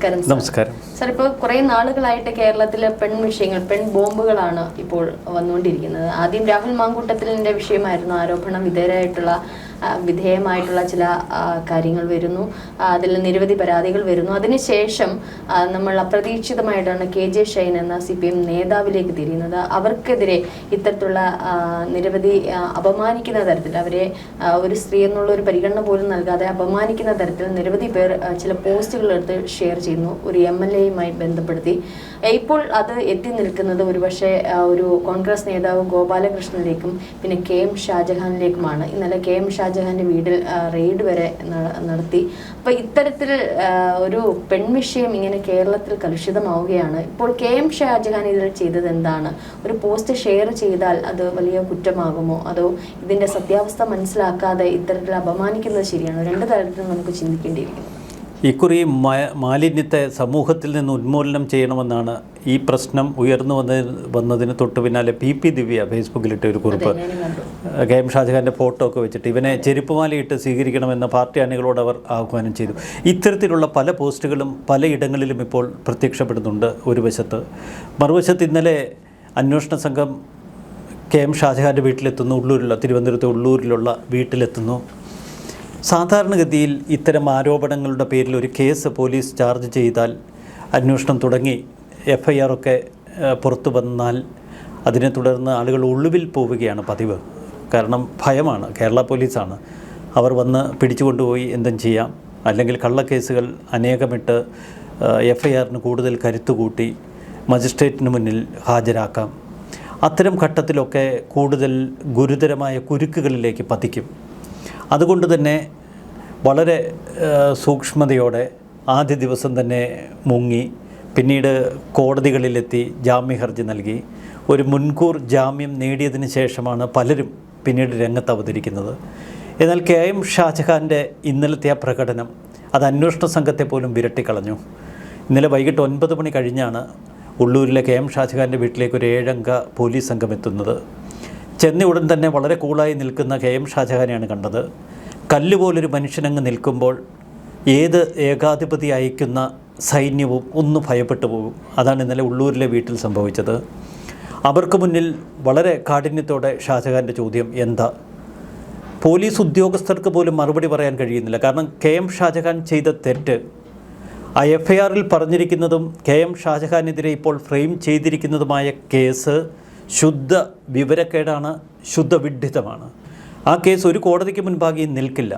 നമസ്കാരം. നമസ്കാരം സാർ, ഇപ്പോൾ കുറേ നാളുകളായിട്ട് കേരളത്തിലെ പെൺ ബോംബുകളാണ് ഇപ്പോൾ വന്നുകൊണ്ടിരിക്കുന്നത്. ആദ്യം രാഹുൽ മാങ്കൂട്ടത്തിലിൻ്റെ വിഷയമായിരുന്നു. ആരോപണ വിധേയമായിട്ടുള്ള ചില കാര്യങ്ങൾ വരുന്നു, അതിൽ നിരവധി പരാതികൾ വരുന്നു. അതിനുശേഷം നമ്മൾ അപ്രതീക്ഷിതമായിട്ടാണ് KJ ഷൈൻ എന്ന CPM നേതാവിലേക്ക് തിരിയുന്നത്. അവർക്കെതിരെ ഇത്തരത്തിലുള്ള നിരവധി അപമാനിക്കുന്ന തരത്തിൽ, അവരെ ഒരു സ്ത്രീ എന്നുള്ള ഒരു പരിഗണന പോലും നൽകാതെ അപമാനിക്കുന്ന തരത്തിൽ നിരവധി പേർ ചില പോസ്റ്റുകൾ എടുത്ത് ഷെയർ ചെയ്യുന്നു, ഒരു MLA-യുമായി ബന്ധപ്പെടുത്തി. ഇപ്പോൾ അത് എത്തി നിൽക്കുന്നത് ഒരുപക്ഷെ ഒരു കോൺഗ്രസ് നേതാവ് ഗോപാലകൃഷ്ണനിലേക്കും പിന്നെ KM ഷാജഹാനിലേക്കുമാണ്. ഇന്നലെ KM ഷാജഹാന്റെ വീട്ടിൽ റെയ്ഡ് വരെ നടത്തി. അപ്പോൾ ഇത്തരത്തിൽ ഒരു പെൺവിഷയം ഇങ്ങനെ കേരളത്തിൽ കലുഷിതമാവുകയാണ്. ഇപ്പോൾ KM ഷാജഹാൻ ഇതിൽ ചെയ്തത് എന്താണ്? ഒരു പോസ്റ്റ് ഷെയർ ചെയ്താൽ അത് വലിയ കുറ്റമാകുമോ, അതോ ഇതിന്റെ സത്യാവസ്ഥ മനസ്സിലാക്കാതെ ഇത്തരത്തിൽ അപമാനിക്കുന്നത് ശരിയാണോ? രണ്ട് തരത്തിൽ നമുക്ക് ചിന്തിക്കേണ്ടിയിരിക്കുന്നു. ഇക്കുറി മാലിന്യത്തെ സമൂഹത്തിൽ നിന്ന് ഉന്മൂലനം ചെയ്യണമെന്നാണ് ഈ പ്രശ്നം ഉയർന്നു വന്നതിന് തൊട്ട് പിന്നാലെ PP ദിവ്യ ഫേസ്ബുക്കിലിട്ട ഒരു കുറിപ്പ്. KM ഷാജഹാൻ്റെ ഫോട്ടോ ഒക്കെ വെച്ചിട്ട് ഇവനെ ചെരുപ്പുമാലയിട്ട് സ്വീകരിക്കണമെന്ന് പാർട്ടി അണികളോട് അവർ ആഹ്വാനം ചെയ്തു. ഇത്തരത്തിലുള്ള പല പോസ്റ്റുകളും പലയിടങ്ങളിലും ഇപ്പോൾ പ്രത്യക്ഷപ്പെടുന്നുണ്ട് ഒരു വശത്ത്. മറുവശത്ത് ഇന്നലെ അന്വേഷണ സംഘം KM ഷാജഹാൻ്റെ വീട്ടിലെത്തുന്നു. തിരുവനന്തപുരത്തെ ഉള്ളൂരിലുള്ള വീട്ടിലെത്തുന്നു. സാധാരണഗതിയിൽ ഇത്തരം ആരോപണങ്ങളുടെ പേരിൽ ഒരു കേസ് പോലീസ് ചാർജ് ചെയ്താൽ, അന്വേഷണം തുടങ്ങി FIR ഒക്കെ പുറത്തു വന്നാൽ അതിനെ തുടർന്ന് ആളുകൾ ഒളിവിൽ പോവുകയാണ് പതിവ്. കാരണം ഭയമാണ്. കേരള പോലീസാണ്. അവർ വന്ന് പിടിച്ചുകൊണ്ടുപോയി എന്തും ചെയ്യാം, അല്ലെങ്കിൽ കള്ളക്കേസുകൾ അനേകമിട്ട് FIR-ന് കൂടുതൽ കരുത്തുകൂട്ടി മജിസ്ട്രേറ്റിന് മുന്നിൽ ഹാജരാക്കാം. അത്തരം ഘട്ടത്തിലൊക്കെ കൂടുതൽ ഗുരുതരമായ കുരുക്കുകളിലേക്ക് പതിക്കും. അതുകൊണ്ട് തന്നെ വളരെ സൂക്ഷ്മതയോടെ ആദ്യ ദിവസം തന്നെ മുങ്ങി, പിന്നീട് കോടതികളിലെത്തി ജാമ്യ ഹർജി നൽകി. ഒരു മുൻകൂർ ജാമ്യം നേടിയതിന് ശേഷമാണ് പലരും പിന്നീട് രംഗത്ത് അവതരിക്കുന്നത്. എന്നാൽ KM ഷാജഹാൻ്റെ ഇന്നലത്തെ ആ പ്രകടനം അത് അന്വേഷണ സംഘത്തെ പോലും വിരട്ടിക്കളഞ്ഞു. ഇന്നലെ വൈകിട്ട് 9 മണി കഴിഞ്ഞാണ് ഉള്ളൂരിലെ KM ഷാജഹാൻ്റെ വീട്ടിലേക്ക് ഒരു 7-അംഗ പോലീസ് സംഘം എത്തുന്നത്. ചെന്ന ഉടൻ തന്നെ വളരെ കൂളായി നിൽക്കുന്ന KM ഷാജഹാനെയാണ് കണ്ടത്. കല്ലുപോലൊരു മനുഷ്യനങ്ങ് നിൽക്കുമ്പോൾ ഏത് ഏകാധിപതി അയക്കുന്ന സൈന്യവും ഒന്ന് ഭയപ്പെട്ടു പോകും. അതാണ് ഇന്നലെ ഉള്ളൂരിലെ വീട്ടിൽ സംഭവിച്ചത്. അവർക്ക് മുന്നിൽ വളരെ കാഠിന്യത്തോടെ ഷാജഹാൻ്റെ ചോദ്യം എന്താ? പോലീസ് ഉദ്യോഗസ്ഥർക്ക് പോലും മറുപടി പറയാൻ കഴിയുന്നില്ല. കാരണം KM ഷാജഹാൻ ചെയ്ത തെറ്റ്, ആ FIR-ൽ പറഞ്ഞിരിക്കുന്നതും KM ഷാജഹാനെതിരെ ഇപ്പോൾ ഫ്രെയിം ചെയ്തിരിക്കുന്നതുമായ കേസ് ശുദ്ധ വിവരക്കേടാണ്, ശുദ്ധ വിഡ്ഢിത്തമാണ്. ആ കേസ് ഒരു കോടതിക്ക് മുൻപാകെ നിൽക്കില്ല.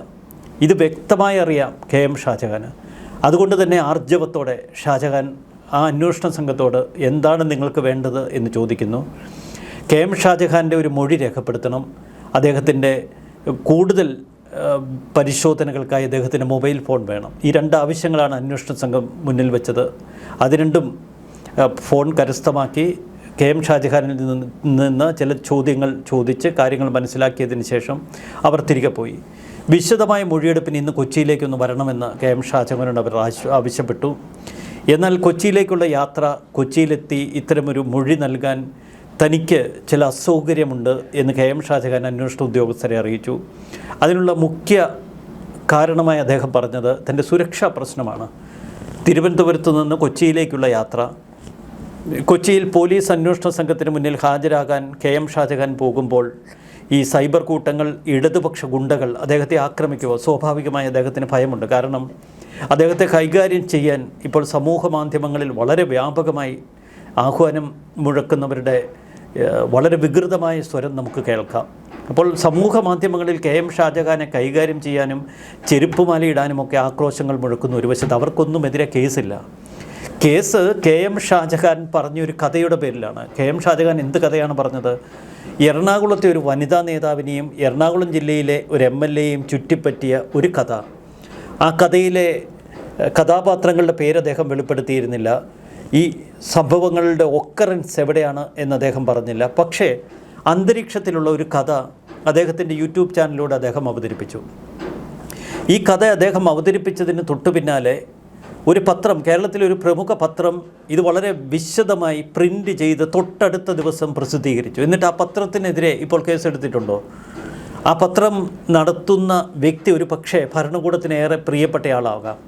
ഇത് വ്യക്തമായി അറിയാം KM ഷാജഹാന്. അതുകൊണ്ട് തന്നെ ആർജവത്തോടെ ഷാജഹാൻ ആ അന്വേഷണ സംഘത്തോട് എന്താണ് നിങ്ങൾക്ക് വേണ്ടത് എന്ന് ചോദിക്കുന്നു. KM ഷാജഹാൻ്റെ ഒരു മൊഴി രേഖപ്പെടുത്തണം. അദ്ദേഹത്തിൻ്റെ കൂടുതൽ പരിശോധനകൾക്കായി അദ്ദേഹത്തിൻ്റെ മൊബൈൽ ഫോൺ വേണം. ഈ 2 ആവശ്യങ്ങളാണ് അന്വേഷണ സംഘം മുന്നിൽ വെച്ചത്. അത് രണ്ടും ഫോൺ കരസ്ഥമാക്കി KM ഷാജഹാനിൽ നിന്ന് ചില ചോദ്യങ്ങൾ ചോദിച്ച് കാര്യങ്ങൾ മനസ്സിലാക്കിയതിന് ശേഷം അവർ തിരികെ പോയി. വിശദമായ മൊഴിയെടുപ്പിന് ഇന്ന് കൊച്ചിയിലേക്കൊന്ന് വരണമെന്ന് KM ഷാജഹാനോട് അവർ ആവശ്യപ്പെട്ടു. എന്നാൽ കൊച്ചിയിലേക്കുള്ള യാത്ര, കൊച്ചിയിലെത്തി ഇത്തരമൊരു മൊഴി നൽകാൻ തനിക്ക് ചില അസൗകര്യമുണ്ട് എന്ന് KM ഷാജഹാൻ അന്വേഷണ ഉദ്യോഗസ്ഥരെ അറിയിച്ചു. അതിനുള്ള മുഖ്യ കാരണമായി അദ്ദേഹം പറഞ്ഞത് തൻ്റെ സുരക്ഷാ പ്രശ്നമാണ്. തിരുവനന്തപുരത്ത് നിന്ന് കൊച്ചിയിലേക്കുള്ള യാത്ര, കൊച്ചിയിൽ പോലീസ് അന്വേഷണ സംഘത്തിന് മുന്നിൽ ഹാജരാകാൻ KM ഷാജഹാൻ പോകുമ്പോൾ ഈ സൈബർ കൂട്ടങ്ങൾ, ഇടതുപക്ഷ ഗുണ്ടകൾ അദ്ദേഹത്തെ ആക്രമിക്കുമോ? സ്വാഭാവികമായി അദ്ദേഹത്തിന് ഭയമുണ്ട്. കാരണം അദ്ദേഹത്തെ കൈകാര്യം ചെയ്യാൻ ഇപ്പോൾ സമൂഹ മാധ്യമങ്ങളിൽ വളരെ വ്യാപകമായി ആഹ്വാനം മുഴക്കുന്നവരുടെ വളരെ വികൃതമായ സ്വരം നമുക്ക് കേൾക്കാം. അപ്പോൾ സമൂഹ മാധ്യമങ്ങളിൽ KM ഷാജഹാനെ കൈകാര്യം ചെയ്യാനും ചെരുപ്പുമാലയിടാനുമൊക്കെ ആക്രോശങ്ങൾ മുഴക്കുന്ന ഒരു വശത്ത് അവർക്കൊന്നുമെതിരെ കേസില്ല. കേസ് KM ഷാജഹാൻ പറഞ്ഞൊരു കഥയുടെ പേരിലാണ്. KM ഷാജഹാൻ എന്ത് കഥയാണ് പറഞ്ഞത്? എറണാകുളത്തെ ഒരു വനിതാ നേതാവിനെയും എറണാകുളം ജില്ലയിലെ ഒരു MLA-യും ചുറ്റിപ്പറ്റിയ ഒരു കഥ. ആ കഥയിലെ കഥാപാത്രങ്ങളുടെ പേര് അദ്ദേഹം വെളിപ്പെടുത്തിയിരുന്നില്ല. ഈ സംഭവങ്ങളുടെ ഒക്കറൻസ് എവിടെയാണ് എന്ന് അദ്ദേഹം പറഞ്ഞില്ല. പക്ഷേ അന്തരീക്ഷത്തിലുള്ള ഒരു കഥ അദ്ദേഹത്തിൻ്റെ YouTube ചാനലിലൂടെ അദ്ദേഹം അവതരിപ്പിച്ചു. ഈ കഥ അദ്ദേഹം അവതരിപ്പിച്ചതിന് തൊട്ടു പിന്നാലെ ഒരു പത്രം, കേരളത്തിലെ ഒരു പ്രമുഖ പത്രം ഇത് വളരെ വിശദമായി പ്രിൻ്റ് ചെയ്ത് തൊട്ടടുത്ത ദിവസം പ്രസിദ്ധീകരിച്ചു. എന്നിട്ട് ആ പത്രത്തിനെതിരെ ഇപ്പോൾ കേസെടുത്തിട്ടുണ്ടോ? ആ പത്രം നടത്തുന്ന വ്യക്തി ഒരു പക്ഷേ ഭരണകൂടത്തിനേറെ പ്രിയപ്പെട്ടയാളാകാം.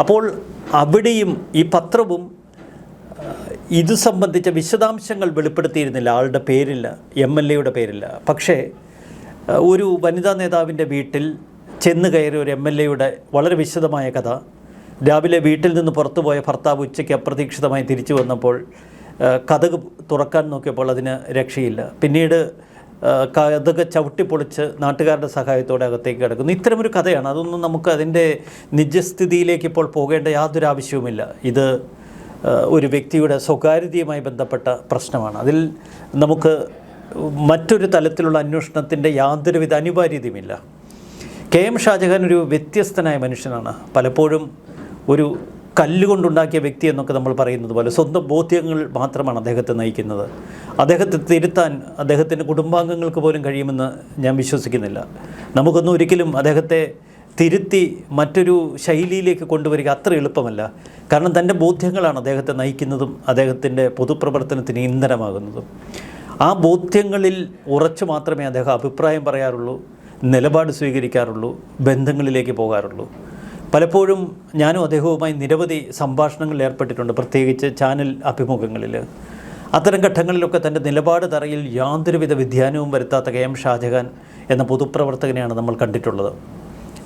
അപ്പോൾ അവിടെയും ഈ പത്രവും ഇത് സംബന്ധിച്ച വിശദാംശങ്ങൾ വെളിപ്പെടുത്തിയിരുന്നില്ല. ആളുടെ പേരില്ല, MLA-യുടെ പേരില്ല. പക്ഷേ ഒരു വനിതാ നേതാവിൻ്റെ വീട്ടിൽ ചെന്ന് കയറിയ ഒരു MLA-യുടെ വളരെ വിശദമായ കഥ, രാവിലെ വീട്ടിൽ നിന്ന് പുറത്തുപോയ ഭർത്താവ് ഉച്ചയ്ക്ക് അപ്രതീക്ഷിതമായി തിരിച്ചു വന്നപ്പോൾ കതക് തുറക്കാൻ നോക്കിയപ്പോൾ അതിന് രക്ഷയില്ല, പിന്നീട് കതക് ചവിട്ടിപ്പൊളിച്ച് നാട്ടുകാരുടെ സഹായത്തോടെ അകത്തേക്ക് കിടക്കുന്നു. ഇത്തരമൊരു കഥയാണ്. അതൊന്നും നമുക്ക് അതിൻ്റെ നിജസ്ഥിതിയിലേക്ക് ഇപ്പോൾ പോകേണ്ട യാതൊരു ആവശ്യവുമില്ല. ഇത് ഒരു വ്യക്തിയുടെ സ്വകാര്യതയുമായി ബന്ധപ്പെട്ട പ്രശ്നമാണ്. അതിൽ നമുക്ക് മറ്റൊരു തലത്തിലുള്ള അന്വേഷണത്തിൻ്റെ യാതൊരുവിധ അനിവാര്യതയുമില്ല. KM ഷാജഹാൻ ഒരു വ്യത്യസ്തനായ മനുഷ്യനാണ്. പലപ്പോഴും ഒരു കല്ലുകൊണ്ടുണ്ടാക്കിയ വ്യക്തി എന്നൊക്കെ നമ്മൾ പറയുന്നത് പോലെ സ്വന്തം ബോധ്യങ്ങൾ മാത്രമാണ് അദ്ദേഹത്തെ നയിക്കുന്നത്. അദ്ദേഹത്തെ തിരുത്താൻ അദ്ദേഹത്തിൻ്റെ കുടുംബാംഗങ്ങൾക്ക് പോലും കഴിയുമെന്ന് ഞാൻ വിശ്വസിക്കുന്നില്ല. നമുക്കൊന്നും ഒരിക്കലും അദ്ദേഹത്തെ തിരുത്തി മറ്റൊരു ശൈലിയിലേക്ക് കൊണ്ടുവരിക അത്ര എളുപ്പമല്ല. കാരണം തൻ്റെ ബോധ്യങ്ങളാണ് അദ്ദേഹത്തെ നയിക്കുന്നതും അദ്ദേഹത്തിൻ്റെ പൊതുപ്രവർത്തനത്തിന് ഇന്ധനമാകുന്നതും. ആ ബോധ്യങ്ങളിൽ ഉറച്ചു മാത്രമേ അദ്ദേഹം അഭിപ്രായം പറയാറുള്ളൂ, നിലപാട് സ്വീകരിക്കാറുള്ളൂ, ബന്ധങ്ങളിലേക്ക് പോകാറുള്ളൂ. പലപ്പോഴും ഞാനും അദ്ദേഹവുമായി നിരവധി സംഭാഷണങ്ങളിൽ ഏർപ്പെട്ടിട്ടുണ്ട്, പ്രത്യേകിച്ച് ചാനൽ അഭിമുഖങ്ങളിൽ. അത്തരം ഘട്ടങ്ങളിലൊക്കെ തൻ്റെ നിലപാട് തറയിൽ യാതൊരുവിധ വ്യതിയാനവും വരുത്താത്ത KM ഷാജഹാൻ എന്ന പൊതുപ്രവർത്തകനെയാണ് നമ്മൾ കണ്ടിട്ടുള്ളത്.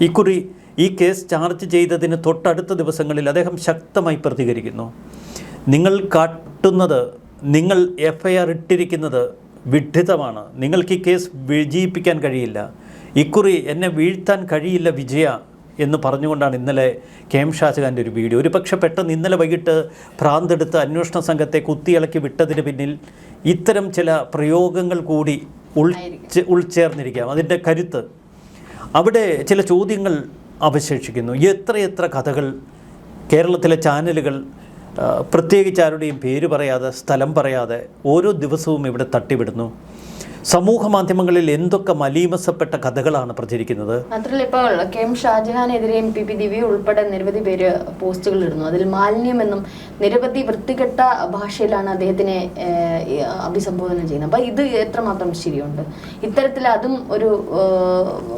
ഇക്കുറി ഈ കേസ് ചാർജ് ചെയ്തതിന് തൊട്ടടുത്ത ദിവസങ്ങളിൽ അദ്ദേഹം ശക്തമായി പ്രതികരിക്കുന്നു. നിങ്ങൾ കാട്ടുന്നത്, നിങ്ങൾ FIR ഇട്ടിരിക്കുന്നത് വിഡ്ഢിതമാണ്, നിങ്ങൾക്ക് ഈ കേസ് വിജയിപ്പിക്കാൻ കഴിയില്ല, ഇക്കുറി എന്നെ വീഴ്ത്താൻ കഴിയില്ല വിജയ എന്ന് പറഞ്ഞുകൊണ്ടാണ് ഇന്നലെ KM ഷാജഹാൻ്റെ ഒരു വീഡിയോ. ഒരു പക്ഷേ പെട്ടെന്ന് ഇന്നലെ വൈകിട്ട് ഭ്രാന്തെടുത്ത് അന്വേഷണ സംഘത്തെ കുത്തിയിളക്കി വിട്ടതിന് പിന്നിൽ ഇത്തരം ചില പ്രയോഗങ്ങൾ കൂടി ഉൾച്ചേർന്നിരിക്കാം. അതിൻ്റെ കരുത്ത് അവിടെ ചില ചോദ്യങ്ങൾ അവശേഷിക്കുന്നു. എത്രയെത്ര കഥകൾ കേരളത്തിലെ ചാനലുകൾ പ്രത്യേകിച്ച് ആരുടെയും പേര് പറയാതെ, സ്ഥലം പറയാതെ ഓരോ ദിവസവും ഇവിടെ തട്ടിവിടുന്നു. സമൂഹ മാധ്യമങ്ങളിൽ എന്തൊക്കെ മലീമസപ്പെട്ട കഥകളാണ് പ്രചരിക്കുന്നത്. മാത്രമല്ല, ഇപ്പോൾ KM ഷാജഹാനെതിരെയും PP ദിവ്യ ഉൾപ്പെടെ നിരവധി പേര് പോസ്റ്റുകൾ ഇടുന്നു. അതിൽ മാലിന്യമെന്നും നിരവധി വൃത്തികെട്ട ഭാഷയിലാണ് അദ്ദേഹത്തിനെ അഭിസംബോധന ചെയ്യുന്നത്. അപ്പം ഇത് എത്രമാത്രം ശരിയുണ്ട്? ഇത്തരത്തിൽ അതും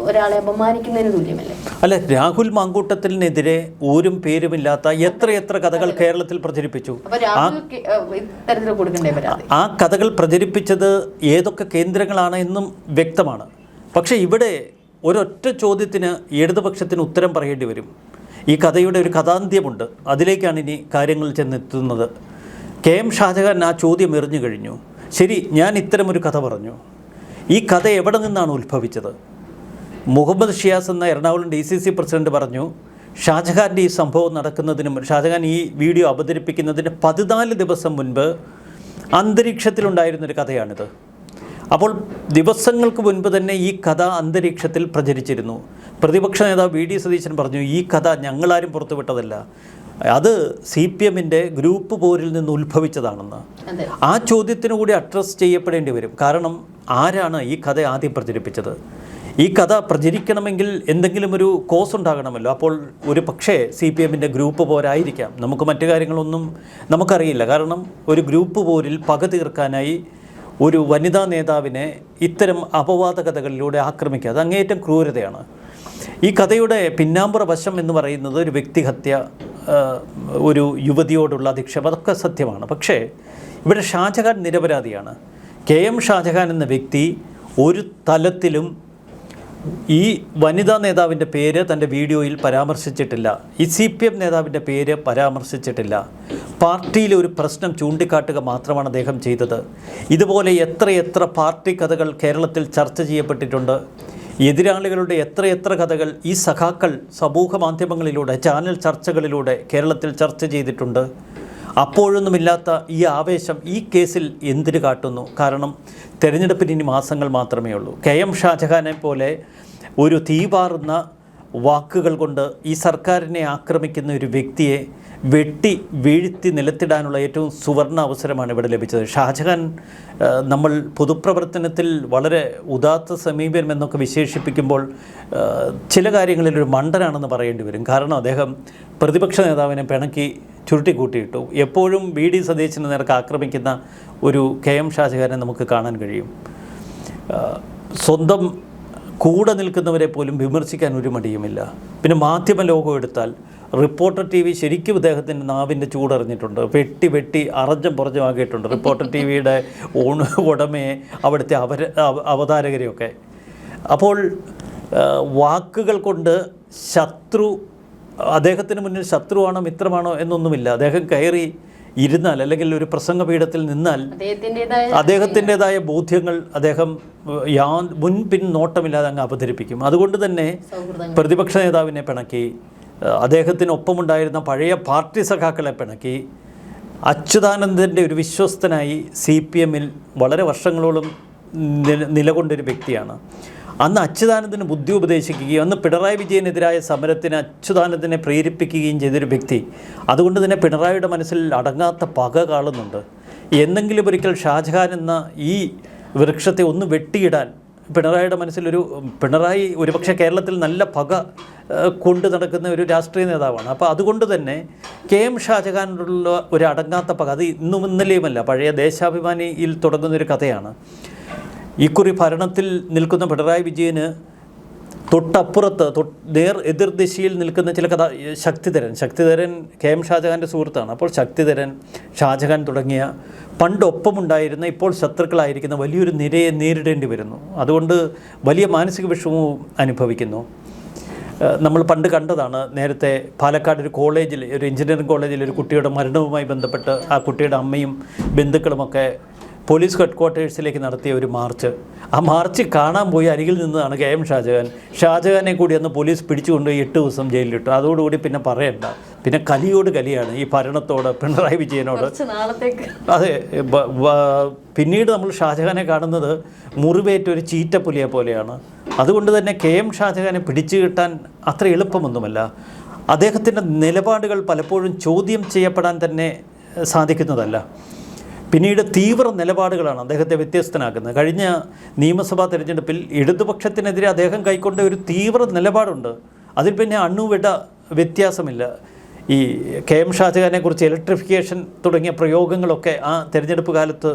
ഒരാളെ അപമാനിക്കുന്നതിന് തുല്യമല്ലേ? അല്ല, രാഹുൽ മാങ്കൂട്ടത്തിനെതിരെ ഊരും പേരുമില്ലാത്ത എത്രയെത്ര കഥകൾ കേരളത്തിൽ പ്രചരിപ്പിച്ചു. ആ കഥകൾ പ്രചരിപ്പിച്ചത് ഏതൊക്കെ കേന്ദ്രങ്ങളാണ് എന്നും വ്യക്തമാണ്. പക്ഷേ ഇവിടെ ഒരൊറ്റ ചോദ്യത്തിന് ഇടതുപക്ഷത്തിന് ഉത്തരം പറയേണ്ടി വരും. ഈ കഥയുടെ ഒരു കഥാന്ത്യമുണ്ട്, അതിലേക്കാണ് ഇനി കാര്യങ്ങൾ ചെന്നെത്തുന്നത്. KM ഷാജഹാൻ ആ ചോദ്യം എറിഞ്ഞു കഴിഞ്ഞു. ശരി, ഞാൻ ഇത്തരമൊരു കഥ പറഞ്ഞു. ഈ കഥ എവിടെ നിന്നാണ് ഉത്ഭവിച്ചത്? മുഹമ്മദ് ഷിയാസ് എന്ന എറണാകുളം DCC പ്രസിഡന്റ് പറഞ്ഞു, ഷാജഹാൻ്റെ ഈ സംഭവം നടക്കുന്നതിനും ഷാജഹാൻ ഈ വീഡിയോ അവതരിപ്പിക്കുന്നതിന് 14 ദിവസം മുൻപ് അന്തരീക്ഷത്തിലുണ്ടായിരുന്നൊരു കഥയാണിത്. അപ്പോൾ ദിവസങ്ങൾക്ക് മുൻപ് തന്നെ ഈ കഥ അന്തരീക്ഷത്തിൽ പ്രചരിച്ചിരുന്നു. പ്രതിപക്ഷ നേതാവ് VD സതീശൻ പറഞ്ഞു, ഈ കഥ ഞങ്ങളാരും പുറത്തുവിട്ടതല്ല, അത് CPM-ൻ്റെ ഗ്രൂപ്പ് പോരിൽ നിന്ന് ഉത്ഭവിച്ചതാണെന്ന്. ആ ചോദ്യത്തിന് കൂടി അഡ്രസ്സ് ചെയ്യപ്പെടേണ്ടി വരും. കാരണം ആരാണ് ഈ കഥ ആദ്യം പ്രചരിപ്പിച്ചത്? ഈ കഥ പ്രചരിക്കണമെങ്കിൽ എന്തെങ്കിലും ഒരു കോസ് ഉണ്ടാകണമല്ലോ. അപ്പോൾ ഒരു പക്ഷേ CPM-ൻ്റെ ഗ്രൂപ്പ് പോരായിരിക്കാം. നമുക്ക് മറ്റു കാര്യങ്ങളൊന്നും നമുക്കറിയില്ല. കാരണം ഒരു ഗ്രൂപ്പ് പോരിൽ പക തീർക്കാനായി ഒരു വനിതാ നേതാവിനെ ഇത്തരം അപവാദ കഥകളിലൂടെ ആക്രമിക്കുക, അത് അങ്ങേയറ്റം ക്രൂരതയാണ്. ഈ കഥയുടെ പിന്നാമ്പുറ വശം എന്ന് പറയുന്നത് ഒരു വ്യക്തിഹത്യ, ഒരു യുവതിയോടുള്ള അധിക്ഷേപം, അതൊക്കെ സത്യമാണ്. പക്ഷേ ഇവിടെ ഷാജഹാൻ നിരപരാധിയാണ്. KM ഷാജഹാൻ എന്ന വ്യക്തി ഒരു തലത്തിലും ഈ വനിതാ നേതാവിൻ്റെ പേര് തൻ്റെ വീഡിയോയിൽ പരാമർശിച്ചിട്ടില്ല. ഈ CPM നേതാവിൻ്റെ പേര് പരാമർശിച്ചിട്ടില്ല. പാർട്ടിയിലെ ഒരു പ്രശ്നം ചൂണ്ടിക്കാട്ടുക മാത്രമാണ് അദ്ദേഹം ചെയ്തത്. ഇതുപോലെ എത്രയെത്ര പാർട്ടി കഥകൾ കേരളത്തിൽ ചർച്ച ചെയ്യപ്പെട്ടിട്ടുണ്ട്. എതിരാളികളുടെ എത്രയെത്ര കഥകൾ ഈ സഖാക്കൾ സമൂഹ മാധ്യമങ്ങളിലൂടെ, ചാനൽ ചർച്ചകളിലൂടെ കേരളത്തിൽ ചർച്ച ചെയ്തിട്ടുണ്ട്. അപ്പോഴൊന്നുമില്ലാത്ത ഈ ആവേശം ഈ കേസിൽ എന്തിനു കാട്ടുന്നു? കാരണം തെരഞ്ഞെടുപ്പിന് ഇനി മാസങ്ങൾ മാത്രമേ ഉള്ളൂ. KM ഷാജഹാനെ പോലെ ഒരു തീപാറുന്ന വാക്കുകൾ കൊണ്ട് ഈ സർക്കാരിനെ ആക്രമിക്കുന്ന ഒരു വ്യക്തിയെ വെട്ടി വീഴ്ത്തി നിലത്തിടാനുള്ള ഏറ്റവും സുവർണ അവസരമാണ് ഇവിടെ ലഭിച്ചത്. ഷാജഹാൻ നമ്മൾ പൊതുപ്രവർത്തനത്തിൽ വളരെ ഉദാത്ത സമീപനം എന്നൊക്കെ വിശേഷിപ്പിക്കുമ്പോൾ ചില കാര്യങ്ങളിലൊരു മണ്ടനാണെന്ന് പറയേണ്ടി വരും. കാരണം അദ്ദേഹം പ്രതിപക്ഷ നേതാവിനെ പിണക്കി ചുരുട്ടിക്കൂട്ടിയിട്ടു. എപ്പോഴും VD സതീശന് നേർക്ക് ആക്രമിക്കുന്ന ഒരു KM ഷാജഹാനെ നമുക്ക് കാണാൻ കഴിയും. സ്വന്തം കൂടെ നിൽക്കുന്നവരെ പോലും വിമർശിക്കാൻ ഒരു മടിയുമില്ല. പിന്നെ മാധ്യമ ലോകം എടുത്താൽ റിപ്പോർട്ടർ TV ശരിക്കും ഇദ്ദേഹത്തിൻ്റെ നാവിൻ്റെ ചൂടറിഞ്ഞിട്ടുണ്ട്. വെട്ടി വെട്ടി അറഞ്ഞം പുറഞ്ഞമാക്കിയിട്ടുണ്ട് റിപ്പോർട്ടർ TVയുടെ ഉടമയെ, അവിടുത്തെ അവതാരകരെയൊക്കെ. അപ്പോൾ വാക്കുകൾ കൊണ്ട് അദ്ദേഹത്തിന് മുന്നിൽ ശത്രുവാണോ മിത്രമാണോ എന്നൊന്നുമില്ല. അദ്ദേഹം കയറി ഇരുന്നാൽ അല്ലെങ്കിൽ ഒരു പ്രസംഗപീഠത്തിൽ നിന്നാൽ അദ്ദേഹത്തിൻ്റെതായ ബോധ്യങ്ങൾ അദ്ദേഹം മുൻപിൻ നോട്ടമില്ലാതെ അങ്ങ് അവതരിപ്പിക്കും. അതുകൊണ്ട് തന്നെ പ്രതിപക്ഷ നേതാവിനെ പിണക്കി, അദ്ദേഹത്തിനൊപ്പമുണ്ടായിരുന്ന പഴയ പാർട്ടി സഖാക്കളെ പിണക്കി, അച്യുതാനന്ദൻ്റെ ഒരു വിശ്വസ്തനായി CPMൽ വളരെ വർഷങ്ങളോളം നിലകൊണ്ടൊരു വ്യക്തിയാണ്. അന്ന് അച്യുതാനന്ദന് ബുദ്ധി ഉപദേശിക്കുകയും അന്ന് പിണറായി വിജയനെതിരായ സമരത്തിന് അച്യുതാനന്ദനെ പ്രേരിപ്പിക്കുകയും ചെയ്തൊരു വ്യക്തി. അതുകൊണ്ട് തന്നെ പിണറായിയുടെ മനസ്സിൽ അടങ്ങാത്ത പക കാളുന്നുണ്ട്. എന്നെങ്കിലും ഒരിക്കൽ ഷാജഹാൻ എന്ന ഈ വൃക്ഷത്തെ ഒന്ന് വെട്ടിയിടാൻ പിണറായിയുടെ മനസ്സിലൊരു പിണറായി ഒരുപക്ഷെ കേരളത്തിൽ നല്ല പക കൊണ്ട് നടക്കുന്ന ഒരു രാഷ്ട്രീയ നേതാവാണ്. അപ്പോൾ അതുകൊണ്ട് തന്നെ KM ഷാജഹാനുള്ള ഒരു അടങ്ങാത്ത പക, അത് ഇന്നും ഇന്നലെയുമല്ല, പഴയ ദേശാഭിമാനിയിൽ തുടങ്ങുന്നൊരു കഥയാണ്. ഇക്കുറി ഭരണത്തിൽ നിൽക്കുന്ന പിണറായി വിജയന് തൊട്ടപ്പുറത്ത് എതിർദിശയിൽ നിൽക്കുന്ന ചില ശക്തിധരൻ KM ഷാജഹാൻ്റെ സുഹൃത്താണ്. അപ്പോൾ ശക്തിധരൻ, ഷാജഹാൻ തുടങ്ങിയ പണ്ടൊപ്പമുണ്ടായിരുന്ന ഇപ്പോൾ ശത്രുക്കളായിരിക്കുന്ന വലിയൊരു നിരയെ നേരിടേണ്ടി വരുന്നു. അതുകൊണ്ട് വലിയ മാനസിക വിഷമവും അനുഭവിക്കുന്നു. നമ്മൾ പണ്ട് കണ്ടതാണ്, നേരത്തെ പാലക്കാട് ഒരു കോളേജിൽ, ഒരു എഞ്ചിനീയറിംഗ് കോളേജിൽ ഒരു കുട്ടിയുടെ മരണവുമായി ബന്ധപ്പെട്ട് ആ കുട്ടിയുടെ അമ്മയും ബന്ധുക്കളുമൊക്കെ പോലീസ് ഹെഡ്ക്വാർട്ടേഴ്സിലേക്ക് നടത്തിയ ഒരു മാർച്ച്. ആ മാർച്ച് കാണാൻ പോയി അരികിൽ നിന്നതാണ് KM ഷാജഹാനെ കൂടി അന്ന് പോലീസ് പിടിച്ചുകൊണ്ടുപോയി 8 ദിവസം ജയിലിലിട്ടു. അതോടുകൂടി പിന്നെ പറയണ്ട, പിന്നെ കലിയോട് കലിയാണ് ഈ ഭരണത്തോട്, പിണറായി വിജയനോട്. അതെ, പിന്നീട് നമ്മൾ ഷാജഹാനെ കാണുന്നത് മുറിവേറ്റൊരു ചീറ്റപ്പുലിയെ പോലെയാണ്. അതുകൊണ്ട് തന്നെ KM ഷാജഹാനെ പിടിച്ചു കിട്ടാൻ അത്ര എളുപ്പമൊന്നുമല്ല. അദ്ദേഹത്തിൻ്റെ നിലപാടുകൾ പലപ്പോഴും ചോദ്യം ചെയ്യപ്പെടാൻ തന്നെ സാധിക്കുന്നതല്ല. പിന്നീട് തീവ്ര നിലപാടുകളാണ് അദ്ദേഹത്തെ വ്യത്യസ്തനാക്കുന്നത്. കഴിഞ്ഞ നിയമസഭാ തെരഞ്ഞെടുപ്പിൽ ഇടതുപക്ഷത്തിനെതിരെ അദ്ദേഹം കൈക്കൊണ്ട ഒരു തീവ്ര നിലപാടുണ്ട്. അതിൽ പിന്നെ അണുവിട വ്യത്യാസമില്ല. ഈ KM ഷാജഹാനെക്കുറിച്ച് ഇലക്ട്രിഫിക്കേഷൻ തുടങ്ങിയ പ്രയോഗങ്ങളൊക്കെ ആ തെരഞ്ഞെടുപ്പ് കാലത്ത്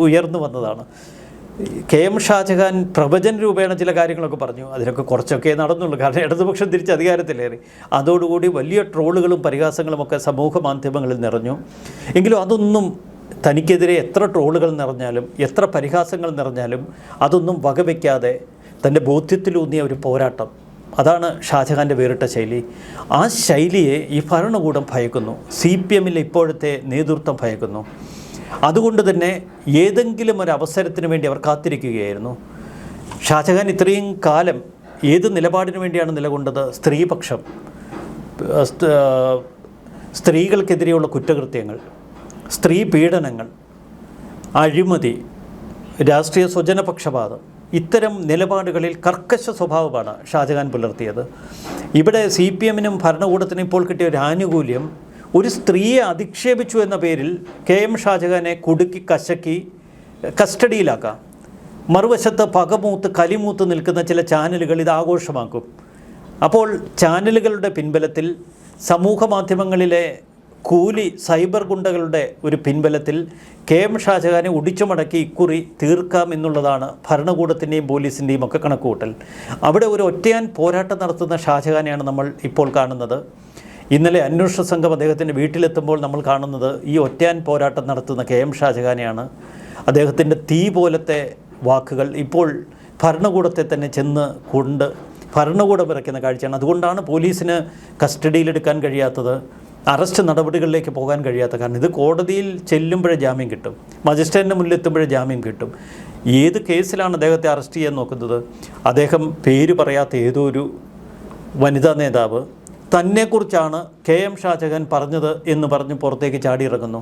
ഉയർന്നു വന്നതാണ്. KM ഷാജഹാൻ പ്രവചന രൂപേണ ചില കാര്യങ്ങളൊക്കെ പറഞ്ഞു. അതിലൊക്കെ കുറച്ചൊക്കെ നടന്നുള്ളൂ, കാരണം ഇടതുപക്ഷം തിരിച്ച് അധികാരത്തിലേറി. അതോടുകൂടി വലിയ ട്രോളുകളും പരിഹാസങ്ങളുമൊക്കെ സമൂഹ മാധ്യമങ്ങളിൽ നിറഞ്ഞു. എങ്കിലും അതൊന്നും തനിക്കെതിരെ എത്ര ട്രോളുകൾ നിറഞ്ഞാലും എത്ര പരിഹാസങ്ങൾ നിറഞ്ഞാലും അതൊന്നും വകവയ്ക്കാതെ തൻ്റെ ബോധ്യത്തിലൂന്നിയ ഒരു പോരാട്ടം, അതാണ് ഷാജഹാൻ്റെ വേറിട്ട ശൈലി. ആ ശൈലിയെ ഈ ഭരണകൂടം ഭയക്കുന്നു, CPMലെ ഇപ്പോഴത്തെ നേതൃത്വം ഭയക്കുന്നു. അതുകൊണ്ട് തന്നെ ഏതെങ്കിലും ഒരു അവസരത്തിന് വേണ്ടി അവർ കാത്തിരിക്കുകയായിരുന്നു. ഷാജഹാൻ ഇത്രയും കാലം ഏത് നിലപാടിന് വേണ്ടിയാണ് നിലകൊണ്ടത്? സ്ത്രീപക്ഷം, സ്ത്രീകൾക്കെതിരെയുള്ള കുറ്റകൃത്യങ്ങൾ, സ്ത്രീ പീഡനങ്ങൾ, അഴിമതി, രാഷ്ട്രീയ സ്വജനപക്ഷപാതം, ഇത്തരം നിലപാടുകളിൽ കർക്കശ സ്വഭാവമാണ് ഷാജഹാൻ പുലർത്തിയത്. ഇവിടെ CPMനും ഭരണകൂടത്തിനും ഇപ്പോൾ കിട്ടിയ ഒരു ആനുകൂല്യം, ഒരു സ്ത്രീയെ അധിക്ഷേപിച്ചു എന്ന പേരിൽ KM ഷാജഹാനെ കുടുക്കി കശക്കി കസ്റ്റഡിയിലാക്കാം. മറുവശത്ത് പകമൂത്ത് കലിമൂത്ത് നിൽക്കുന്ന ചില ചാനലുകൾ ഇത് ആഘോഷമാക്കും. അപ്പോൾ ചാനലുകളുടെ പിൻബലത്തിൽ, സമൂഹ മാധ്യമങ്ങളിലെ കൂലി സൈബർ ഗുണ്ടകളുടെ ഒരു പിൻബലത്തിൽ KM ഷാജഹാനെ ഒടിച്ചുമടക്കി ഇക്കുറി തീർക്കാം എന്നുള്ളതാണ് ഭരണകൂടത്തിൻ്റെയും പോലീസിൻ്റെയും ഒക്കെ കണക്കുകൂട്ടൽ. അവിടെ ഒരു ഒറ്റയാൻ പോരാട്ടം നടത്തുന്ന ഷാജഹാനെയാണ് നമ്മൾ ഇപ്പോൾ കാണുന്നത്. ഇന്നലെ അന്വേഷണ സംഘം അദ്ദേഹത്തിൻ്റെ വീട്ടിലെത്തുമ്പോൾ നമ്മൾ കാണുന്നത് ഈ ഒറ്റയാൻ പോരാട്ടം നടത്തുന്ന KM ഷാജഹാനെയാണ്. അദ്ദേഹത്തിൻ്റെ തീ പോലത്തെ വാക്കുകൾ ഇപ്പോൾ ഭരണകൂടത്തെ തന്നെ ചെന്ന് കൊണ്ട് ഭരണകൂടം വിറയ്ക്കുന്ന കാഴ്ചയാണ്. അതുകൊണ്ടാണ് പോലീസിന് കസ്റ്റഡിയിലെടുക്കാൻ കഴിയാത്തത്, അറസ്റ്റ് നടപടികളിലേക്ക് പോകാൻ കഴിയാത്ത. കാരണം ഇത് കോടതിയിൽ ചെല്ലുമ്പോഴേ ജാമ്യം കിട്ടും, മജിസ്ട്രേറ്റിൻ്റെ മുന്നിലെത്തുമ്പോഴേ ജാമ്യം കിട്ടും. ഏത് കേസിലാണ് അദ്ദേഹത്തെ അറസ്റ്റ് ചെയ്യാൻ നോക്കുന്നത്? അദ്ദേഹം പേര് പറയാത്ത ഏതോ ഒരു വനിതാ നേതാവ് തന്നെക്കുറിച്ചാണ് KM ഷാജഹാൻ പറഞ്ഞത് എന്ന് പറഞ്ഞ് പുറത്തേക്ക് ചാടിയിറങ്ങുന്നു.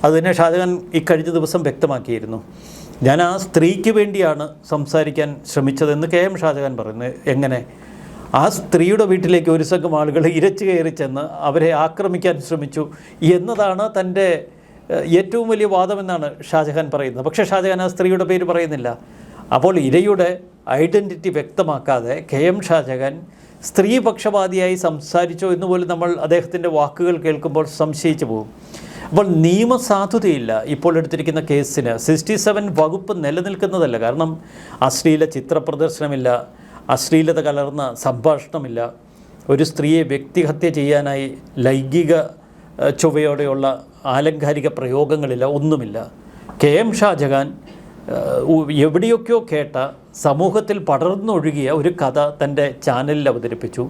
അതുതന്നെ ഷാജഹാൻ ഇക്കഴിഞ്ഞ ദിവസം വ്യക്തമാക്കിയിരുന്നു. ഞാൻ ആ സ്ത്രീക്ക് വേണ്ടിയാണ് സംസാരിക്കാൻ ശ്രമിച്ചതെന്ന് KM ഷാജഹാൻ പറയുന്നത്. എങ്ങനെ? ആ സ്ത്രീയുടെ വീട്ടിലേക്ക് ഒരു സംഘം ആളുകൾ ഇരച്ചു കയറി ചെന്ന് അവരെ ആക്രമിക്കാൻ ശ്രമിച്ചു എന്നതാണ് തൻ്റെ ഏറ്റവും വലിയ വാദമെന്നാണ് ഷാജഹാൻ പറയുന്നത്. പക്ഷേ ഷാജഹാൻ ആ സ്ത്രീയുടെ പേര് പറയുന്നില്ല. അപ്പോൾ ഇരയുടെ ഐഡൻറ്റിറ്റി വ്യക്തമാക്കാതെ KM ഷാജഹാൻ സ്ത്രീപക്ഷപാതിയായി സംസാരിച്ചോ എന്ന് പോലും നമ്മൾ അദ്ദേഹത്തിൻ്റെ വാക്കുകൾ കേൾക്കുമ്പോൾ സംശയിച്ചു പോകും. അപ്പോൾ നിയമസാധുതയില്ല ഇപ്പോൾ എടുത്തിരിക്കുന്ന കേസിന്. 67 വകുപ്പ് നിലനിൽക്കുന്നതല്ല. കാരണം അശ്ലീല ചിത്ര പ്രദർശനമില്ല, അശ്ലീലത കലർന്ന സംഭാഷണമില്ല, ഒരു സ്ത്രീയെ വ്യക്തിഹത്യ ചെയ്യാനായി ലൈംഗിക ചൊവ്വയോടെയുള്ള ആലങ്കാരിക പ്രയോഗങ്ങളില്ല, ഒന്നുമില്ല. കെ.എം. ഷാജഹാൻ എവിടെയൊക്കെയോ കേട്ട സമൂഹത്തിൽ പടർന്നൊഴുകിയ ഒരു കഥ തൻ്റെ ചാനലിൽ അവതരിപ്പിച്ചു.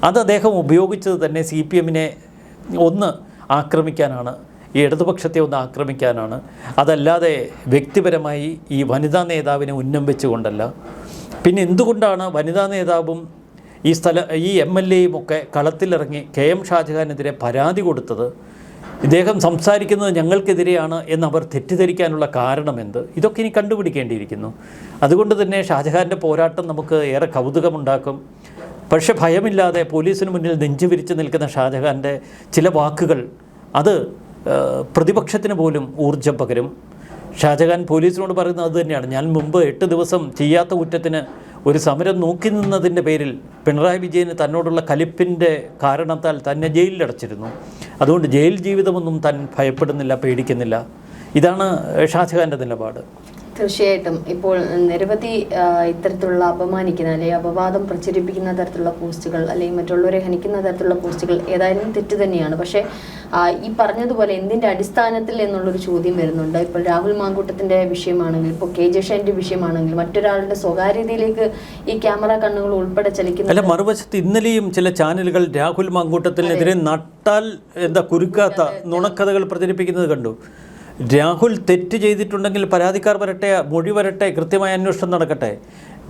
അത് അദ്ദേഹം ഉപയോഗിച്ചത് തന്നെ CPM-നെ ഒന്ന് ആക്രമിക്കാനാണ്, ഈ ഇടതുപക്ഷത്തെ ഒന്ന് ആക്രമിക്കാനാണ്. അതല്ലാതെ വ്യക്തിപരമായി ഈ വനിതാ നേതാവിനെ ഉന്നം വെച്ചുകൊണ്ടല്ല. പിന്നെ എന്തുകൊണ്ടാണ് വനിതാ നേതാവും ഈ MLA-യും ഒക്കെ കളത്തിലിറങ്ങി കെ.എം. ഷാജഹാനെതിരെ പരാതി കൊടുത്തത്? ഇദ്ദേഹം സംസാരിക്കുന്നത് ഞങ്ങൾക്കെതിരെയാണ് എന്നവർ തെറ്റിദ്ധരിക്കാനുള്ള കാരണമെന്ത്? ഇതൊക്കെ ഇനി കണ്ടുപിടിക്കേണ്ടിയിരിക്കുന്നു. അതുകൊണ്ട് തന്നെ ഷാജഹാൻ്റെ പോരാട്ടം നമുക്ക് ഏറെ കൗതുകമുണ്ടാക്കും. പക്ഷെ ഭയമില്ലാതെ പോലീസിന് മുന്നിൽ നെഞ്ചുവിരിച്ച് നിൽക്കുന്ന ഷാജഹാൻ്റെ ചില വാക്കുകൾ അത് പ്രതിപക്ഷത്തിന് പോലും ഊർജ്ജം പകരും. ഷാജഹാൻ പോലീസിനോട് പറയുന്നത് അത് തന്നെയാണ്. ഞാൻ മുമ്പ് 8 ദിവസം ചെയ്യാത്ത കുറ്റത്തിന് ഒരു സമരം നോക്കി നിന്നതിൻ്റെ പേരിൽ പിണറായി വിജയന് തന്നോടുള്ള കലിപ്പിൻ്റെ കാരണത്താൽ തന്നെ ജയിലിലടച്ചിരുന്നു. അതുകൊണ്ട് ജയിൽ ജീവിതമൊന്നും താൻ ഭയപ്പെടുന്നില്ല, പേടിക്കുന്നില്ല. ഇതാണ് ഷാജഹാൻ്റെ നിലപാട്. തീർച്ചയായിട്ടും ഇപ്പോൾ നിരവധി ഇത്തരത്തിലുള്ള അപമാനിക്കുന്ന അല്ലെങ്കിൽ അപവാദം പ്രചരിപ്പിക്കുന്ന തരത്തിലുള്ള പോസ്റ്റുകൾ അല്ലെങ്കിൽ മറ്റുള്ളവരെ ഹനിക്കുന്ന തരത്തിലുള്ള പോസ്റ്റുകൾ ഏതായാലും തെറ്റ് തന്നെയാണ്. പക്ഷേ ഈ പറഞ്ഞതുപോലെ എന്തിൻ്റെ അടിസ്ഥാനത്തിൽ എന്നുള്ളൊരു ചോദ്യം വരുന്നുണ്ട്. ഇപ്പോൾ രാഹുൽ മാങ്കൂട്ടത്തിൻ്റെ വിഷയമാണെങ്കിൽ, ഇപ്പോൾ KJ ഷൈൻ്റെ വിഷയമാണെങ്കിൽ, മറ്റൊരാളുടെ സ്വകാര്യതയിലേക്ക് ഈ ക്യാമറ കണ്ണുകൾ ഉൾപ്പെടെ ചലിക്കുന്ന അല്ല. മറുവശത്ത് ഇന്നലെയും ചില ചാനലുകൾ രാഹുൽ മാങ്കൂട്ടത്തിനെതിരെ നട്ടാൽ കുരുക്കാത്ത നുണക്കഥകൾ പ്രചരിപ്പിക്കുന്നത് കണ്ടു. രാഹുൽ തെറ്റ് ചെയ്തിട്ടുണ്ടെങ്കിൽ പരാതിക്കാർ വരട്ടെ, മൊഴി വരട്ടെ, കൃത്യമായ അന്വേഷണം നടക്കട്ടെ.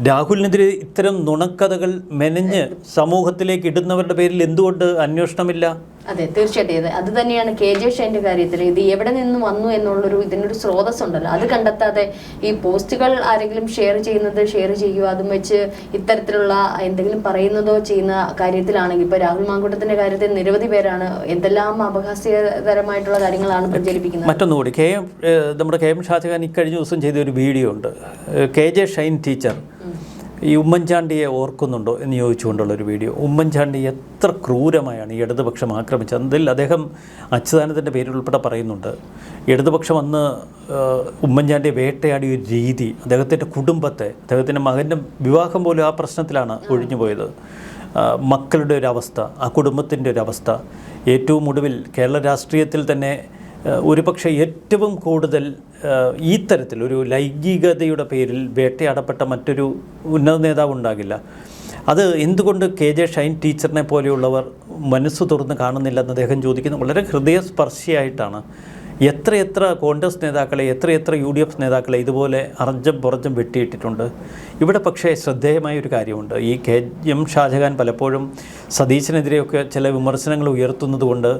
രാഹുലിനെതിരെ ഇത്തരം നുണക്കഥകൾ മെനഞ്ഞ് സമൂഹത്തിലേക്ക് ഇടുന്നവരുടെ പേരിൽ എന്തുകൊണ്ട് അന്വേഷണമില്ല? അതെ, തീർച്ചയായിട്ടും അത് തന്നെയാണ് KJ ഷൈൻ്റെ കാര്യത്തിൽ. ഇത് എവിടെ നിന്ന് വന്നു എന്നുള്ളൊരു ഇതിനൊരു സ്രോതസ് ഉണ്ടല്ലോ, അത് കണ്ടെത്താതെ ഈ പോസ്റ്റുകൾ ആരെങ്കിലും ഷെയർ ചെയ്യുക, അതും വെച്ച് ഇത്തരത്തിലുള്ള എന്തെങ്കിലും പറയുന്നതോ ചെയ്യുന്ന കാര്യത്തിലാണെങ്കിൽ, ഇപ്പോൾ രാഹുൽ മാങ്കൂട്ടത്തിൻ്റെ കാര്യത്തിൽ നിരവധി പേരാണ് എന്തെല്ലാം അപഹാസ്യകരമായിട്ടുള്ള കാര്യങ്ങളാണ് പ്രചരിപ്പിക്കുന്നത്. മറ്റൊന്നുകൂടി, നമ്മുടെ കെ.എം. ഷാജഹാൻ ഇക്കഴിഞ്ഞ ദിവസം ചെയ്ത ഒരു വീഡിയോ ഉണ്ട്. KJ ഷൈൻ ടീച്ചർ ഈ ഉമ്മൻചാണ്ടിയെ ഓർക്കുന്നുണ്ടോ എന്ന് ചോദിച്ചുകൊണ്ടുള്ളൊരു വീഡിയോ. ഉമ്മൻചാണ്ടി എത്ര ക്രൂരമായാണ് ഈ ഇടതുപക്ഷം ആക്രമിച്ചത്. അതിൽ അദ്ദേഹം അച്യുതാനന്ദൻ്റെ പേര് ഉൾപ്പെടെ പറയുന്നുണ്ട്. ഇടതുപക്ഷം അന്ന് ഉമ്മൻചാണ്ടിയെ വേട്ടയാടിയ ഒരു രീതി, അദ്ദേഹത്തിൻ്റെ കുടുംബത്തെ, അദ്ദേഹത്തിൻ്റെ മകൻ്റെ വിവാഹം പോലും ആ പ്രശ്നത്തിലാണ് ഒഴിഞ്ഞുപോയത്. മക്കളുടെ ഒരവസ്ഥ, ആ കുടുംബത്തിൻ്റെ ഒരവസ്ഥ, ഏറ്റവും ഒടുവിൽ കേരള രാഷ്ട്രീയത്തിൽ തന്നെ ഒരുപക്ഷെ ഏറ്റവും കൂടുതൽ ഈ തരത്തിൽ ഒരു ലൈംഗികതയുടെ പേരിൽ വേട്ടയാടപ്പെട്ട മറ്റൊരു ഉന്നത നേതാവ് ഉണ്ടാകില്ല. അത് എന്തുകൊണ്ട് KJ ഷൈൻ ടീച്ചറിനെ പോലെയുള്ളവർ മനസ്സ് തുറന്ന് കാണുന്നില്ലെന്ന് അദ്ദേഹം ചോദിക്കുന്നത് വളരെ ഹൃദയസ്പർശിയായിട്ടാണ്. എത്രയെത്ര കോൺഗ്രസ് നേതാക്കളെ, എത്രയെത്ര UDF നേതാക്കളെ ഇതുപോലെ അറഞ്ചം പുറഞ്ചം വെട്ടിയിട്ടിട്ടുണ്ട്. ഇവിടെ പക്ഷേ ശ്രദ്ധേയമായൊരു കാര്യമുണ്ട്. ഈ KM ഷാജഹാൻ പലപ്പോഴും സതീശനെതിരെയൊക്കെ ചില വിമർശനങ്ങൾ ഉയർത്തുന്നത് കൊണ്ട്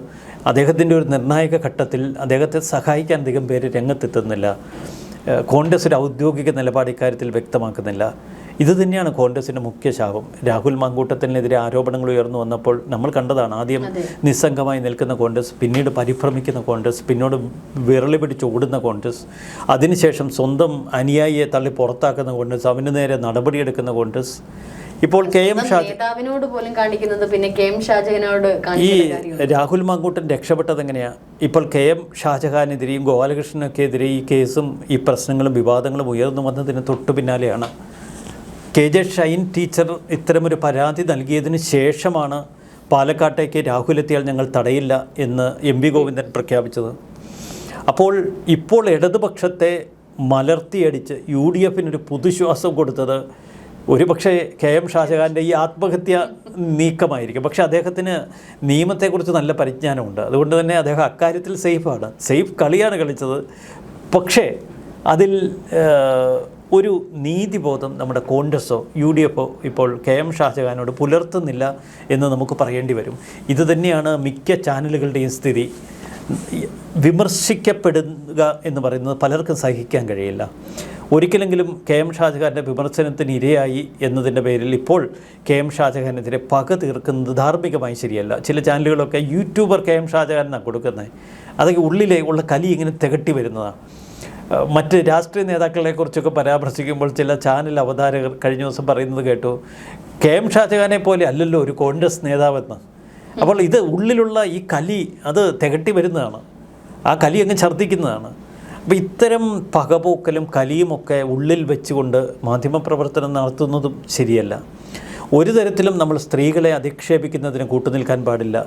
അദ്ദേഹത്തിൻ്റെ ഒരു നിർണായക ഘട്ടത്തിൽ അദ്ദേഹത്തെ സഹായിക്കാൻ അധികം പേര് രംഗത്തെത്തുന്നില്ല. കോൺഗ്രസ് ഒരു ഔദ്യോഗിക നിലപാട് ഇക്കാര്യത്തിൽ വ്യക്തമാക്കുന്നില്ല. ഇത് തന്നെയാണ് കോൺഗ്രസിൻ്റെ മുഖ്യ ശാപം. രാഹുൽ മാങ്കൂട്ടത്തിനെതിരെ ആരോപണങ്ങൾ ഉയർന്നു വന്നപ്പോൾ നമ്മൾ കണ്ടതാണ്. ആദ്യം നിസ്സംഗമായി നിൽക്കുന്ന കോൺഗ്രസ്, പിന്നീട് പരിഭ്രമിക്കുന്ന കോൺഗ്രസ്, പിന്നീട് വിരളി പിടിച്ച് ഓടുന്ന കോൺഗ്രസ്, അതിനുശേഷം സ്വന്തം അനുയായിയെ തള്ളി പുറത്താക്കുന്ന കോൺഗ്രസ്, അവന് നേരെ നടപടിയെടുക്കുന്ന കോൺഗ്രസ്. ഇപ്പോൾ KM ഷാജഹാനോട് പോലും കാണിക്കുന്നത് പിന്നെ KM ഷാജഹാനോട് ഈ രാഹുൽ മാങ്കൂട്ടൻ രക്ഷപ്പെട്ടത് എങ്ങനെയാണ്? ഇപ്പോൾ KM ഷാജഹാനെതിരെയും ഗോപാലകൃഷ്ണനെതിരെ ഈ കേസും ഈ പ്രശ്നങ്ങളും വിവാദങ്ങളും ഉയർന്നു വന്നതിന് തൊട്ടു പിന്നാലെയാണ് KJ ഷൈൻ ടീച്ചർ ഇത്തരമൊരു പരാതി നൽകിയതിന് ശേഷമാണ് പാലക്കാട്ടേക്ക് രാഹുൽ എത്തിയാൽ ഞങ്ങൾ തടയില്ല എന്ന് MV ഗോവിന്ദൻ പ്രഖ്യാപിച്ചത്. അപ്പോൾ ഇപ്പോൾ ഇടതുപക്ഷത്തെ മലർത്തിയടിച്ച് UDF-നൊരു പുതുശ്വാസം കൊടുത്തത് ഒരുപക്ഷെ KM ഷാജഹാൻ്റെ ഈ ആത്മഹത്യ നീക്കമായിരിക്കും. പക്ഷേ അദ്ദേഹത്തിന് നിയമത്തെക്കുറിച്ച് നല്ല പരിജ്ഞാനമുണ്ട്. അതുകൊണ്ട് തന്നെ അദ്ദേഹം അക്കാര്യത്തിൽ സേഫാണ്. സേഫ് കളിയാണ് കളിച്ചത്. പക്ഷേ അതിൽ ഒരു നീതിബോധം നമ്മുടെ കോൺഗ്രസോ UDF-ഓ ഇപ്പോൾ KM ഷാജഹാനോട് പുലർത്തുന്നില്ല എന്ന് നമുക്ക് പറയേണ്ടി വരും. ഇത് തന്നെയാണ് മിക്ക ചാനലുകളുടെയും സ്ഥിതി. വിമർശിക്കപ്പെടുക എന്ന് പറയുന്നത് പലർക്കും സഹിക്കാൻ കഴിയില്ല. ഒരിക്കലെങ്കിലും KM ഷാജഹാൻ്റെ വിമർശനത്തിന് ഇരയായി എന്നതിൻ്റെ പേരിൽ ഇപ്പോൾ KM ഷാജഹാനെതിരെ പക തീർക്കുന്നത് ധാർമ്മികമായി ശരിയല്ല. ചില ചാനലുകളൊക്കെ യൂട്യൂബർ KM ഷാജഹാൻ എന്നാണ് കൊടുക്കുന്നത്. അതൊക്കെ ഉള്ളിലെ ഉള്ള കലി ഇങ്ങനെ തികട്ടി വരുന്നതാണ്. മറ്റ് രാഷ്ട്രീയ നേതാക്കളെക്കുറിച്ചൊക്കെ പരാമർശിക്കുമ്പോൾ ചില ചാനൽ അവതാരകർ കഴിഞ്ഞ ദിവസം പറയുന്നത് കേട്ടു, KM ഷാജഹാനെ പോലെ അല്ലല്ലോ ഒരു കോൺഗ്രസ് നേതാവെന്ന്. അപ്പോൾ ഇത് ഉള്ളിലുള്ള ഈ കലി അത് തികട്ടി വരുന്നതാണ്. ആ കലി അങ്ങ് ഛർദ്ദിക്കുന്നതാണ്. അപ്പോൾ ഇത്തരം പകപോക്കലും കലിയുമൊക്കെ ഉള്ളിൽ വെച്ചുകൊണ്ട് മാധ്യമപ്രവർത്തനം നടത്തുന്നതും ശരിയല്ല. ഒരു തരത്തിലും നമ്മൾ സ്ത്രീകളെ അധിക്ഷേപിക്കുന്നതിന് കൂട്ടുനിൽക്കാൻ പാടില്ല.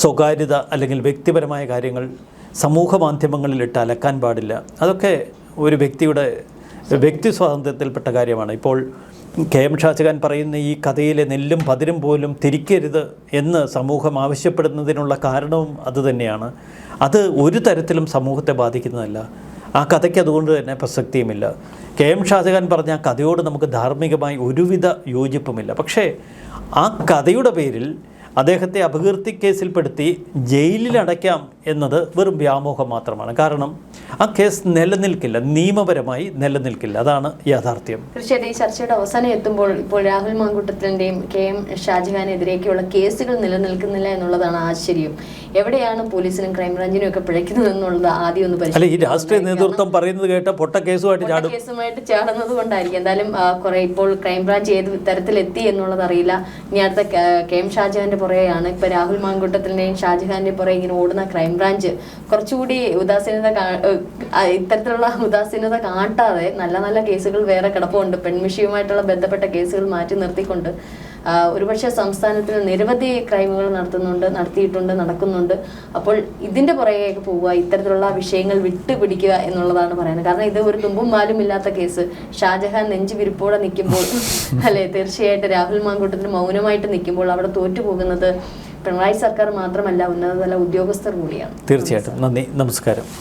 സ്വകാര്യത അല്ലെങ്കിൽ വ്യക്തിപരമായ കാര്യങ്ങൾ സമൂഹ മാധ്യമങ്ങളിലിട്ട് അലക്കാൻ പാടില്ല. അതൊക്കെ ഒരു വ്യക്തിയുടെ വ്യക്തി സ്വാതന്ത്ര്യത്തിൽപ്പെട്ട കാര്യമാണ്. ഇപ്പോൾ KM ഷാജഹാൻ പറയുന്ന ഈ കഥയിലെ നെല്ലും പതിരും പോലും തിരിക്കരുത് എന്ന് സമൂഹം ആവശ്യപ്പെടുന്നതിനുള്ള കാരണവും അതുതന്നെയാണ്. അത് ഒരു തരത്തിലും സമൂഹത്തെ ബാധിക്കുന്നതല്ല. ആ കഥയ്ക്ക് അതുകൊണ്ട് തന്നെ പ്രസക്തിയുമില്ല. KM ഷാജഹാൻ പറഞ്ഞ ആ കഥയോട് നമുക്ക് ധാർമ്മികമായി ഒരുവിധ യോജിപ്പുമില്ല. പക്ഷേ ആ കഥയുടെ പേരിൽ അദ്ദേഹത്തെ അപകീർത്തി കേസിൽപ്പെടുത്തി ജയിലിലടയ്ക്കാം എന്നത് വെറും വ്യാമോഹം മാത്രമാണ്. കാരണം ആ കേസ് നിലനിൽക്കില്ല, നിയമപരമായി നിലനിൽക്കില്ല. അതാണ് യാഥാർത്ഥ്യം. തീർച്ചയായിട്ടും ഈ ചർച്ചയുടെ അവസാനം എത്തുമ്പോൾ ഇപ്പോൾ രാഹുൽ മാങ്കൂട്ടത്തിൻ്റെയും KM ഷാജഹാനെതിരെയൊക്കെയുള്ള കേസുകൾ നിലനിൽക്കുന്നില്ല എന്നുള്ളതാണ് ആശ്ചര്യം. എവിടെയാണ് പോലീസിനും ക്രൈംബ്രാഞ്ചിനും ഒക്കെ പിഴയ്ക്കുന്നത് എന്നുള്ളത് ആദ്യം ഒന്ന് അല്ല, ഈ രാഷ്ട്രീയ നേതൃത്വം പറയുന്നത് കേട്ട പൊട്ട കേസുമായിട്ട് ചാടുന്നത് കൊണ്ടായിരിക്കും. എന്തായാലും കുറെ ഇപ്പോൾ ക്രൈംബ്രാഞ്ച് ഏത് തരത്തിലെത്തി എന്നുള്ളത് അറിയില്ല. ഇനി അടുത്ത KM ഷാജഹാന്റെ പുറകെയാണ് ഇപ്പൊ രാഹുൽ മാങ്കൂട്ടത്തിന്റെയും ഷാജഹാന്റെയും പുറകെ ഇങ്ങനെ ഓടുന്ന ക്രൈംബ്രാഞ്ച് കുറച്ചുകൂടി ഇത്തരത്തിലുള്ള ഉദാസീനത കാട്ടാതെ നല്ല നല്ല കേസുകൾ വേറെ കിടപ്പുണ്ട്. പെൺവിഷയവുമായിട്ടുള്ള ബന്ധപ്പെട്ട കേസുകൾ മാറ്റി നിർത്തിക്കൊണ്ട് ഒരുപക്ഷെ സംസ്ഥാനത്തിൽ നിരവധി ക്രൈമുകൾ നടത്തിയിട്ടുണ്ട്, നടക്കുന്നുണ്ട്. അപ്പോൾ ഇതിന്റെ പുറകേക്ക് പോവുക, ഇത്തരത്തിലുള്ള വിഷയങ്ങൾ വിട്ടുപിടിക്കുക എന്നുള്ളതാണ് പറയുന്നത്. കാരണം ഇത് ഒരു തുമ്പും വാലും ഇല്ലാത്ത കേസ്. ഷാജഹാൻ നെഞ്ചുവിരിപ്പോടെ നിൽക്കുമ്പോൾ അല്ലെ, തീർച്ചയായിട്ടും രാഹുൽ മാങ്കൂട്ടത്തിന് മൗനമായിട്ട് നിൽക്കുമ്പോൾ അവിടെ തോറ്റുപോകുന്നത് പിണറായി സർക്കാർ മാത്രമല്ല, ഉന്നതതല ഉദ്യോഗസ്ഥർ കൂടിയാണ്. തീർച്ചയായിട്ടും. നന്ദി, നമസ്കാരം.